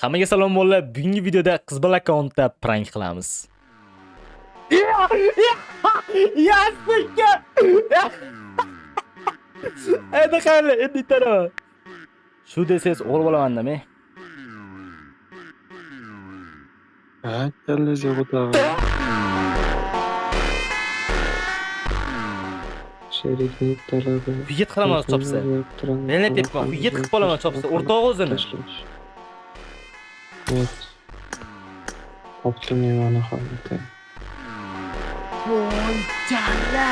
Hammaga salom bolalar. Bugungi videoda qiz bola akkauntda prank qilamiz. Ya sikka. Endi qani, endi taraman. Shu desangiz o'g'il bo'laman-da men. Ha, kallangizni ko'taring. Sheriklik talabi. Yigit qilaman chopsa. Men aytayapman, yigit qilib qolaman chopsa, o'rtoq o'zini. Evet. Topdim mevani holati. Voy jalla.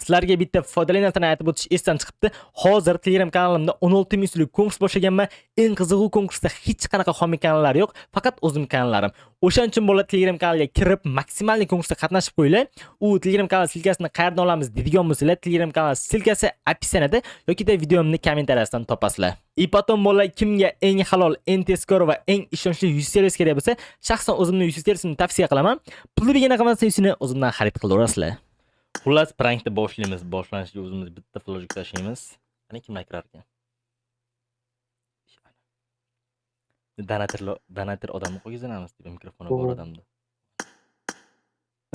Sizlarga bitta foydali narsani aytib o'tish esdan chiqibdi. Hozir Telegram kanalimda 16 ming so'mlik konkurs boshlaganman. Eng qizig'i konkursda hech qanaqa xomiy kanallar yo'q, faqat o'zim kanallarim. O'shaning uchun bo'la Telegram kanaliga kirib, maksimalniy konkursda qatnashib qo'yinglar. U Telegram kanal silkasini qayerdan olamiz deydigan bo'lsanglar, Telegram kanal silkasi opsiyanada yoki videomni kommentariyasidan topasizlar. Potom bo'la kimga eng halol, eng tezkor va eng ishonchli yuz servis kerak bo'lsa, shaxsan o'zimning yuz servisini tavsiya qilaman. Pulni bergan qilmasa yuzini o'zimdan xarid qilaverasizlar. Xullas prankni boshlaymiz. Boshlanishiga o'zimiz bitta flojik tashlaymiz. Ana kimlar kirar ekan? Donator odamni qo'yganamiz deb mikrofoni bor odamda.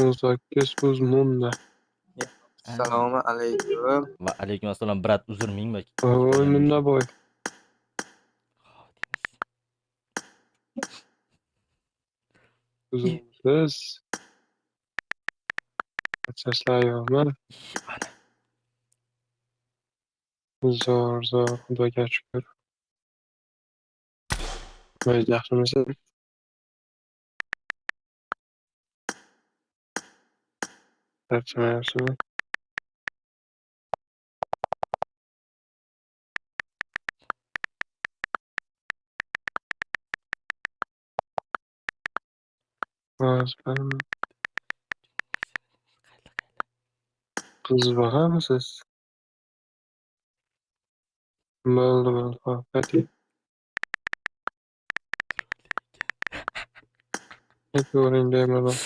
18 munda. Assalomu alaykum. Va alaykum assalom brat, uzr mingba. Oy, munda boy. Siz. Qachashlayapman. Zor, Xudoga shukr. Voy, yaxshimisiz? Charchamayapsizmi? Hozir qiz boqamisiz? Bo'ldi, hop, ayting. Aytavering bemalol.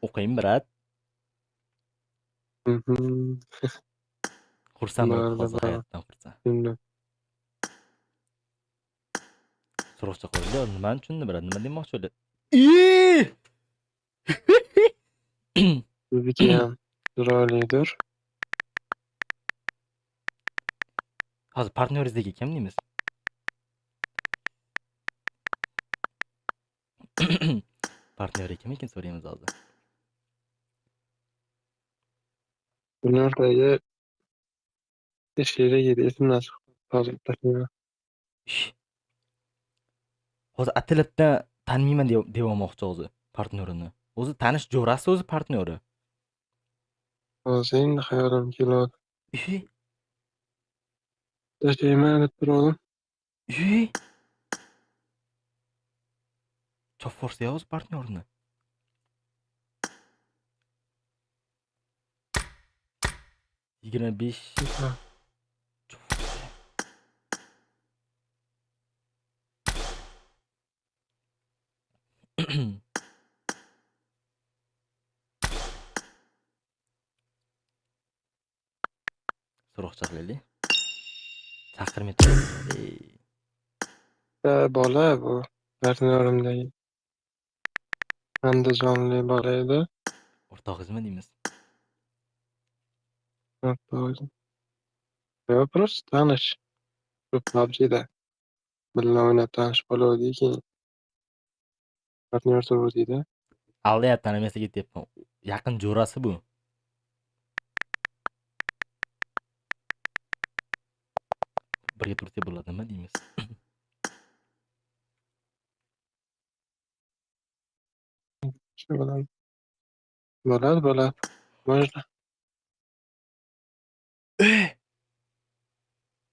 O'qing brat. Xursand bo'lib hozir hayotdan xursand. So'roqcha qo'ydi, nimani tushundi brat? Nima demoqchi edi? Sizniki ham chiroylidir. Hozir partnyoringizdagi kim deymiz? Partnyori kim ekan so'raymiz hozir. Bulardagi sherik edi, esimdan chiqdi. Hozir tashlayman. Hozir atalatdan taniyman demoqchi hozir partnyorini. O'zi tanish jo'rasi o'zi partnyori. Hozir endi hayolim keladi. Tashlayman deb turdim. Chop forsa o'zi partnyorini. Yigirma besh. So'roqcha qilaylik. Chaqirmay turadi. Bola bu partnyorimdagi andijonli bola edi. O'rtog'ingizmi deymiz? Yo'q, просто tanish. Shu PUBG'da birga o'ynab tanishib qoluvdik, keyin partnyor turuvdik-da. Aldayapti, tanimasa ketyapman. Yaqin jo'rasi bu. Birga tursa bo'ladi, nima deymiz? Shu bilan bo'ladi. Можно.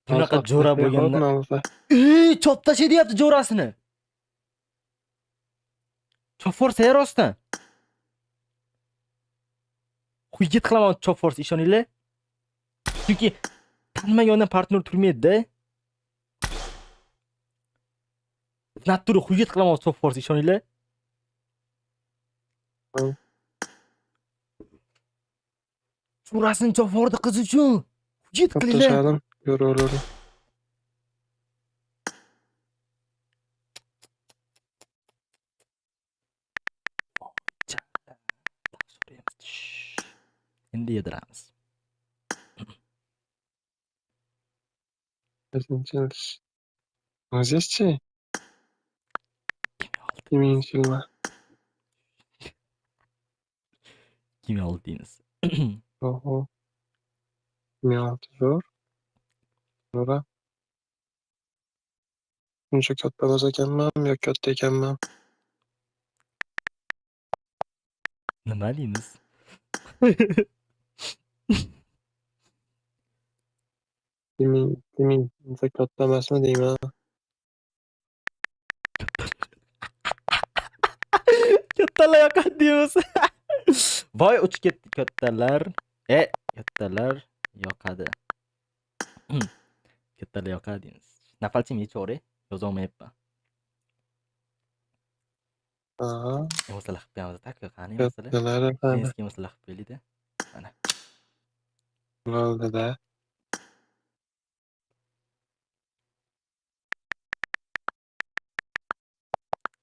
Bunaqa jo'ra bo'lganda. Chop tashay deyapti jo'rasini. Chop forsa yer ostdan. Yigit qilaman chop forsa, ishoninglar. Chunki tanmagandan partnyor turmaydi-da. naturi hujjat qilaman top force ishoninglar. Surasini chofordi qiz uchun. Hujjat qilinglar. To'xtashadim. Ko'raveradim. Endi yediramiz. Birinchi o'zizchi? Kiminchi yilmi? Kimyo oldi deymiz. Oho. 26 zo'r. Nura. Shuncha katta emas ekanman yo katta ekanman? Nima deymiz? Kimin uncha katta emasmi deyman. Kattalar yoqadi deymiz. Voy uch ketdi kattalar. Kattalar yoqadi. Kattalar yoqadi deymiz. Nafalchim yechore. Yozolmayapman. Aha. Masalah qilib qo'yamiz taka qani masalah. Kattalari qani? Eski masalah qilib qo'yaylik-da. Mana. Bo'ldi-da.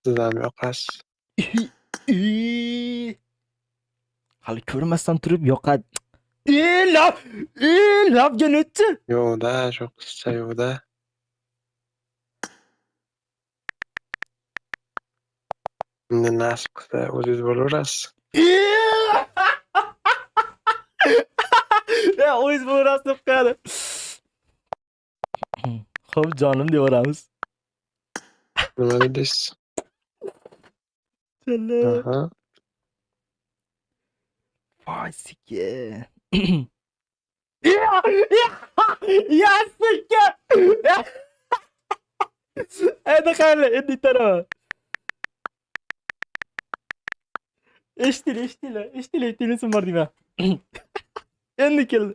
Sizam yoqasiz. Hali ko'rmasdan turib yoqadi. Labga netchi? Yo'q-da, shu qizcha yo'q-da. Endi nasib qilsa o'zingiz bo'laverasiz. O'yiz bo'rasi deb qo'yadi. Xo'p, jonim devoramiz. Nima dedingiz? Aha. Voy sike. Ya sike. Endi qani, endi taraman. Eshitili, telesin bor deyman. Endi keldi.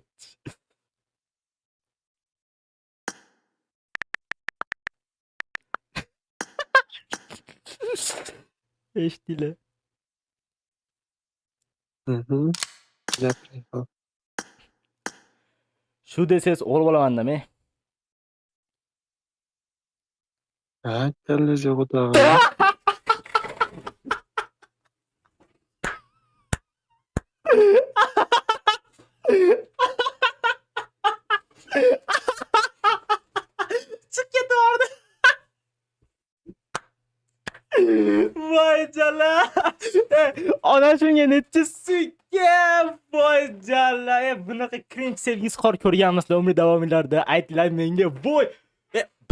Eshitili. Gapiring. Hop. Shu desangiz o'g'il bo'laman-da. Ha, kallangiz yo'q-da. Chiqib ketdi. Voy jala. Ona shunga necha suygan. Voy jala. Bunaqa cringe sevgisi qor ko'rganmisizlar umr davomiylarda. Aytinglar menga. Voy.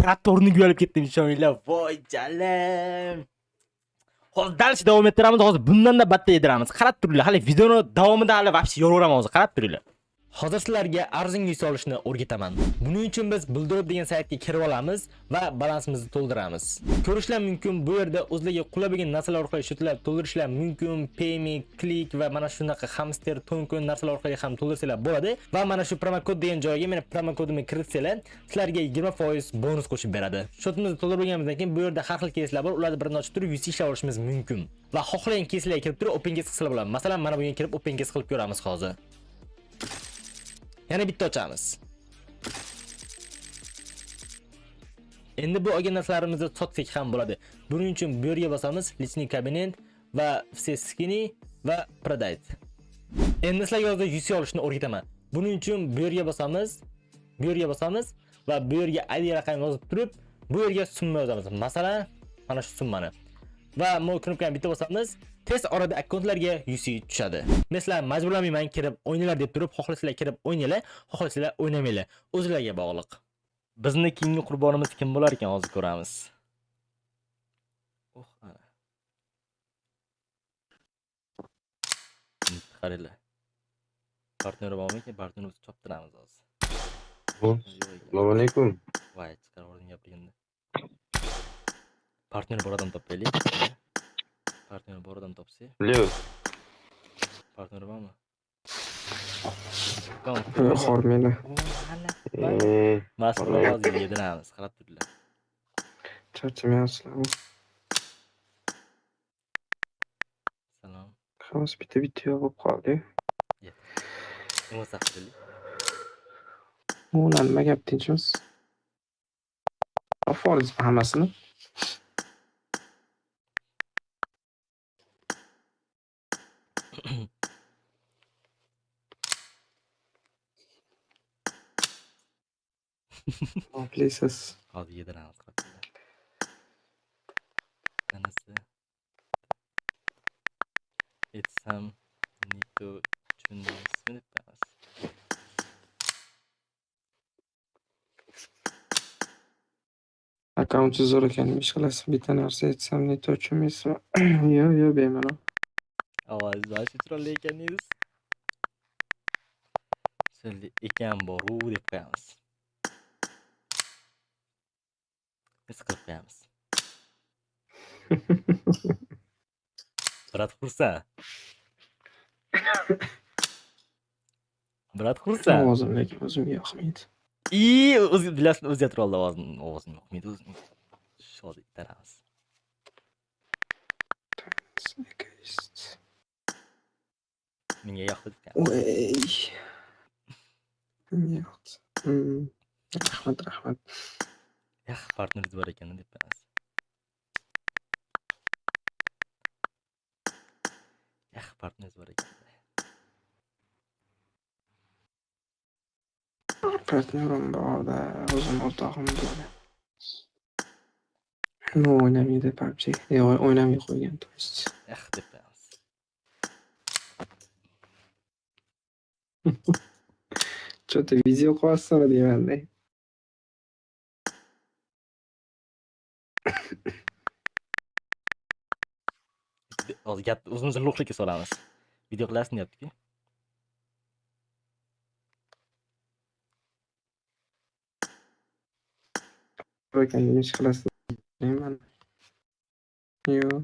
Pratorni yo'lib ketdim ishoninglar. Voy jala. Hozir dars davom ettiramiz. Hozir bundan da battar yediramiz. Qarab turinglar. Hali videoni davomida hali vaqt yo'raveraman hozir. Qarab turinglar. Hozir sizlarga arzon yuz olishni o'rgataman. Buning uchun biz Buildrop degan saytga kirib olamiz va balansimizni to'ldiramiz. Ko'rishlar mumkin, bu yerda o'zlariga qulay bo'lgan narsalar orqali shutlab to'ldirishlar mumkin. Payme, Click va mana shunaqa hamster, token narsalar orqali ham to'ldirsanglar bo'ladi. Va mana shu promokod degan joyga meni promokodimni kiritsanglar, sizlarga 20% bonus qo'shib beradi. Shotimizni to'ldirib bo'lganimizdan keyin bu yerda har xil keyslar bor. Ularni birini ochib turib UC ishlab olishimiz mumkin. Va xohlagan keyslarga kirib turib open case qilsa bo'ladi. Masalan, mana bu yerga kirib open case qilib ko'ramiz hozir. Yana bitta ochamiz. Endi bu olgan narsalarimizni sotsak ham bo'ladi. Buning uchun bu yerga bosamiz, lичный кабинет va все skini va продать. Endi sizlarga hozir UC olishni o'rgataman. Buning uchun bu yerga bosamiz, va bu yerga ID raqamini yozib turib, bu yerga summa yozamiz. Masalan, mana shu summani. Va bu knopkani bitta bosamiz. Tez orada akkauntlarga UC tushadi. Men sizlarni majburlamayman kirib o'ynanglar deb turib, xohlasanglar kirib o'ynanglar, xohlasanglar o'ynamanglar. O'zingizlarga bog'liq. Bizni keyingi qurbonimiz kim bo'lar ekan hozir ko'ramiz. Ana. Qaranglar. Partneri bormi ekan? Partnerimizni choptiramiz hozir. Assalomu alaykum. Voy, chiqarib o'rning gapirganda. Partner bor odam topaylik. Partner bor odam topsa. Leo. Partner bormi? Hormeli. Mas'ul hozir yediramiz, qarab turinglar. charchamayapsizlarmi? Salom. Hammasi bitta bo'lib qoldi. Nima saqirili? Umuman nima gap, tinchmiz? Oforizmi hammasini? Oqlisiz. Hozir yediramiz qattiqda. Tanasi. Etsam Nito tushundingizmi deb qo'yamiz. Akkaunti zo'r ekan, nima ish qilasiz? Bitta narsa aytsam, neto tushunmaysizmi? Yo'q, bemalol. Ovoz bashi chiroyli ekaningiz. Chiroyli ekan boru deb qo'yamiz. His qilib qo'yamiz. Brat xursand. Brat xursand. Ovozim lekin o'zimga yoqmaydi. O'zi bilasizmi, o'zgartirib oldi ovozini yoqmaydi o'zini. Shodlik taramiz. Snakist. Menga yoqdi ekan. Voy. Menga yoqdi. Rahmat. Partneringiz bor ekan deb qo'yamiz. Partneringiz bor ekan. Partnyorim borda, o'zim o'rtog'im bor. Nima o'ynamaydi PUBG? O'ynamay qo'ygan, to есть. Deb qo'yamiz. Что-то video qilyapsizmi deymanda. Hozir gap o'zimizni lo'qlikka solamiz. Video qilasizmi deyapti-ku. Ekan, nima ish qilasiz deyman. Yo'q,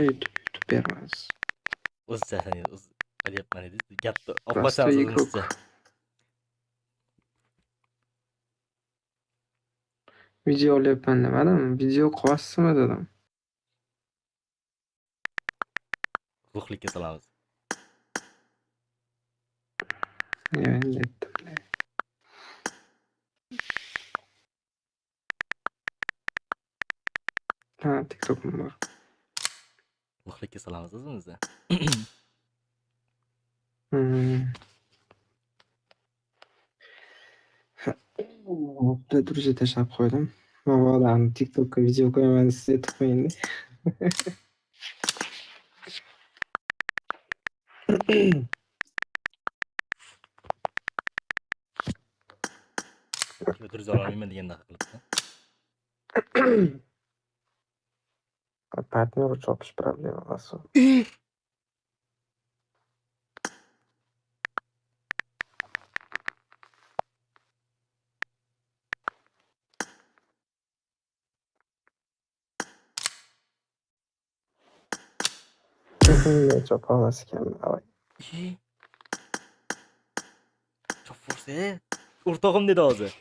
YouTube bermas. O'zi chasangiz, o'zi qilyapman dedi. Gapni Просто opachamiz игрок. o'zimizcha. Video olyapman demadim, video qilyapsizmi dedim. Lo'qlikka solamiz. Endi aytdim. Ha, TikTok'im bor. Lo'qlikka solamiz o'zimizda. Bitta друзья tashlab qo'ydim. Mabodo TikTok'ga video qo'yaman desa aytib qo'ying. O'tirib olmayman deganda qilibdi. Partnyor chopish problema emas u. Chopolmas ekanman. Chop forsa. O'rtog'im dedi hozir.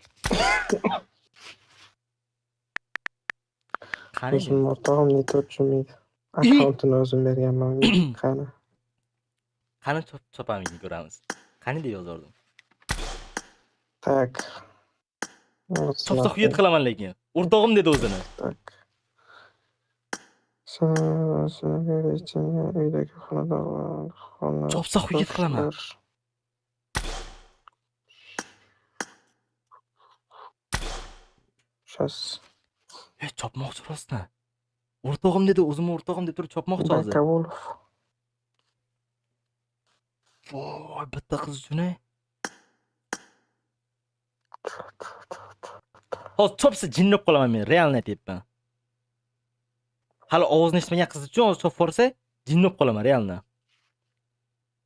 Qani? O'zim o'rtog'im neto tushunmaydi. Akkauntini o'zim berganman. Qani? Qani chopamizni ko'ramiz. Qani deb yozardim. Tak. Chopsa xuyet qilaman lekin. O'rtog'im dedi o'zini. Tak. Uydagi xonadon. Chopsa xuyet qilaman. Shas. Chopmoqchi rostmi? O'rtog'im dedi, o'zim o'rtog'im deb turib chopmoqchi hozir. Bakovulov. Voy, bitta qiz uchun. Hozir chopsa jinnib qolaman men, realni aytyapman. Hali ovozni eshitmagan qiz uchun hozir chop forsa, jinnib qolaman, realni.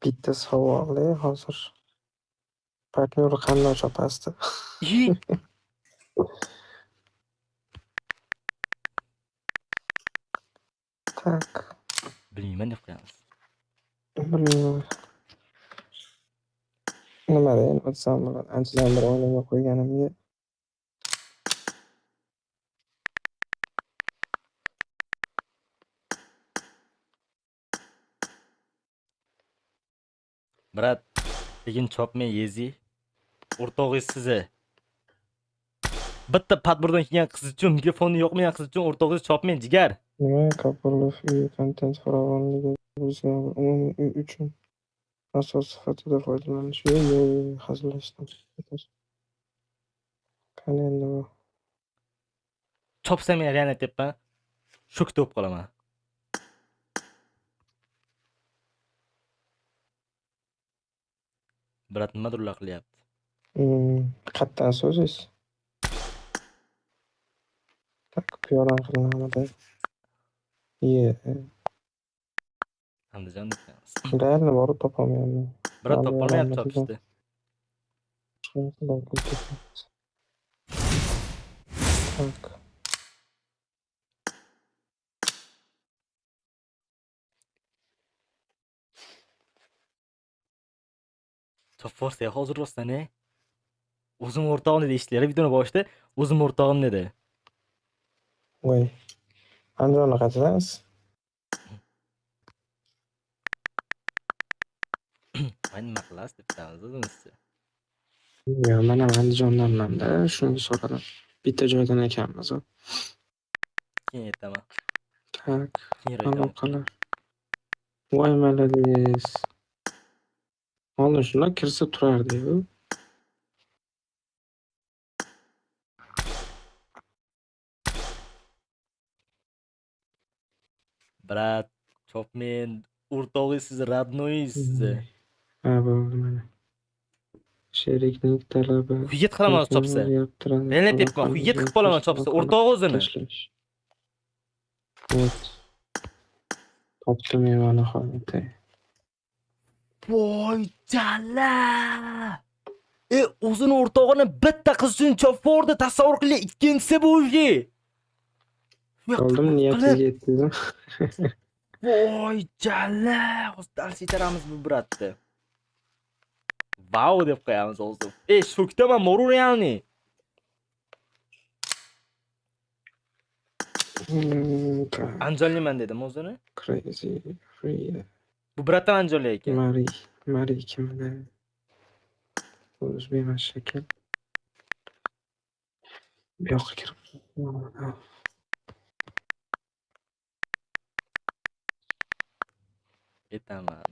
Bitta savolli hozir. Partnyori qanday chopasdi? Tak. Bilmayman deb qo'yamiz. Bilmayman. Nima deyin, o'tsam bilan anchadan bir o'ynamay qo'yganimga Brat, lekin chopmay yezi. O'rtog'ingiz sizni. Bitta padburdan kelgan qiz uchun, mikrofoni yo'qmagan qiz uchun o'rtog'ingiz chopmang jigar. Nima Kapolov uyi kontent farovonligi bizga umumiy uy uchun asos sifatida foydalanish. Yo'q, hazillashdim. Qani endi bu? Chopsam men real aytyapman. Shok bo'lib qolaman. Brat nimadirlar qilyapti. Qayerdan so'zingiz? Tak piyoran qilinamida. Iye, Andijon ekanmiz. reально borib topolmayapman. Brat Hali topolmayapti yo'q, chopishdi. Tak. Chop forsa hozir rostdan o'zim o'rtog'im dedi eshitdilar videoni boshida. O'zim o'rtog'im dedi. Voy. Andijonga qaytasiz? Voy nima qilasiz debdamiz o'zimizcha. Yo, men ham Andijondanman-da, shuni so'radim. Bitta joydan ekanmiz. Keyin aytaman. Tak, Keyinroq aytaman. aloqalar. Voy malades. Oldin shular kirsa turardi-yu. Brat, chopmen, o'rtog'ingiz sizni, radnoyingiz sizni. Ha, bo'ldi mana. Sheriklik talabi. Xuyet qilaman chopsa. Men aytyapman, xuyet qilib qolaman chopsa. O'rtog'i o'zini. Вот. Topdim mevani holati. Voy jalla! O'zini o'rtog'ini bitta qiz uchun chopvordi, tasavvur qiling, ikkinchisi bu uyi. Oldim niyatimga yetdim. Voy jalla! Hozir dars yetaramiz bu bratni. Vau deb qo'yamiz hozir. Shokdaman, moru realni. Anjoliman dedim o'zini. Crazy free. Bu bratdan Anjoli ekan. Mari kimda? O'z bemas shekil. Bu yoqqa kirib. Aytaman.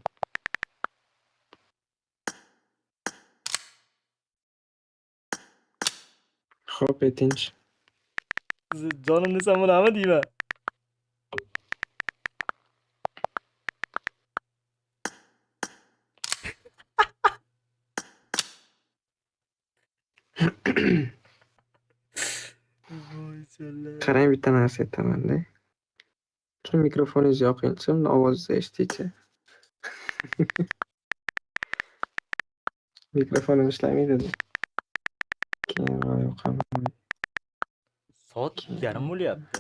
Xo'p, aytinchi. Siz jonimni desam bo'ladimi deyman. Voy jalla. Qarang, bitta narsa aytaman-da. Shu mikrofoningizni yoqingchi, unda ovozingizni eshitaychi. Mikrofonim ishlamaydi. Keyinroq yoqaman. Soat 2:30 bo'lyapti.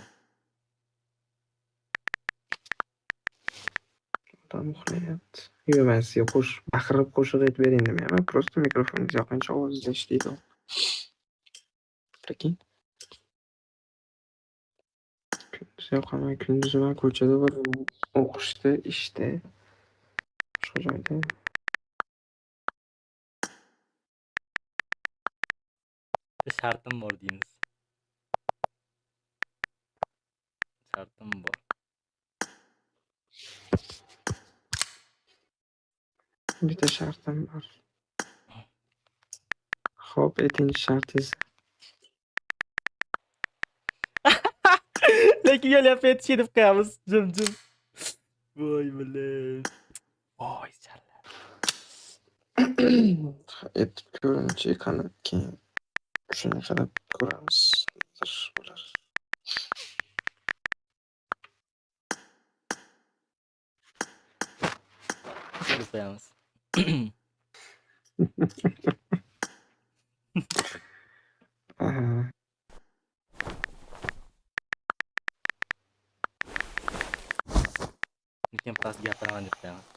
Odam uxlayapti. Yo, men sizga baqirib qo'shiq aytib bering demayman. Просто mikrofoningizni yoqincha ovozingizni eshitaydi. Lekin kunduz yoqaman. Kunduz man ko'chada bo'laman. O'qishda, ishda, boshqa joyda. Shartim bor deymiz. Shartim bor. Bitta shartim bor. Xo'p, aytinchi shartingiz. Lekin yo'lyapti aytish deb qo'yamiz. Jim. Voy bilan. Voy jalla. Aytib ko'ringchi, qani keyin shuni qarab ko'ramiz. Bo'lar. Deb qo'yamiz. Aha. Lekin past gapiraman deb qo'yamiz.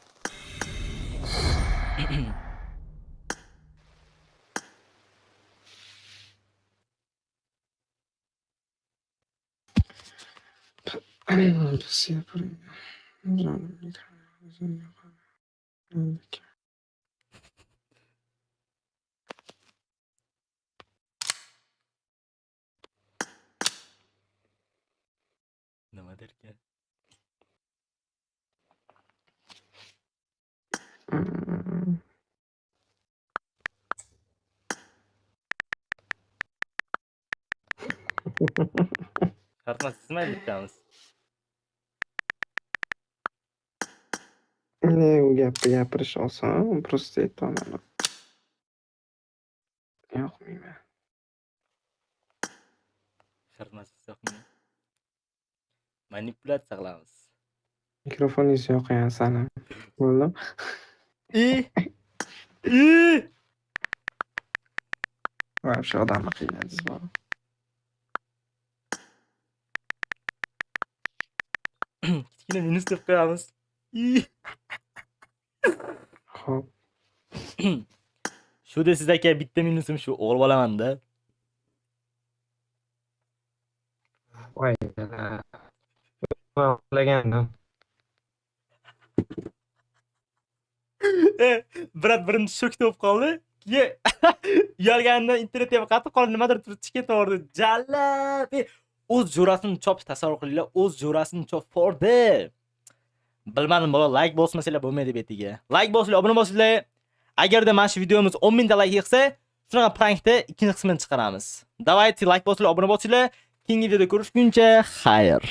Biz yaparız. Canım, derkan. Shartma sizmi bittamiz? Ne u gapni gapirish oson, просто aytaman. Yoqmayman. Shartmasiz yo'qmi? Manipulyatsiya qilamiz. Mikrofoningiz yoqgan sanim. Bo'ldi. I I Вообще odamni qiynaysiz bor. kichkina minus deb qo'yamiz. I Xo'p. Shu de siz aka bitta minusim shu o'g'il bolamanda. Voy. Uxlagandim. Brat birinchi shok bo'lib qoldi. Uyalganida internetga qatib qolib nimadir turib ketaverdi. Jallab. O'z jo'rasini chopish tasavvur qilinglar, o'z jo'rasini chopfordi. Bilmadim bola, like bosmasanglar bo'lmaydi betiga. Like bosinglar, obuna bosinglar. Agarda mana shu videomiz 10 mingta like yig'sa, shunaqa prankda ikkinchi qismini chiqaramiz. Давайте like bosinglar, obuna bosinglar. Keyingi videoda ko'rishguncha, xayr.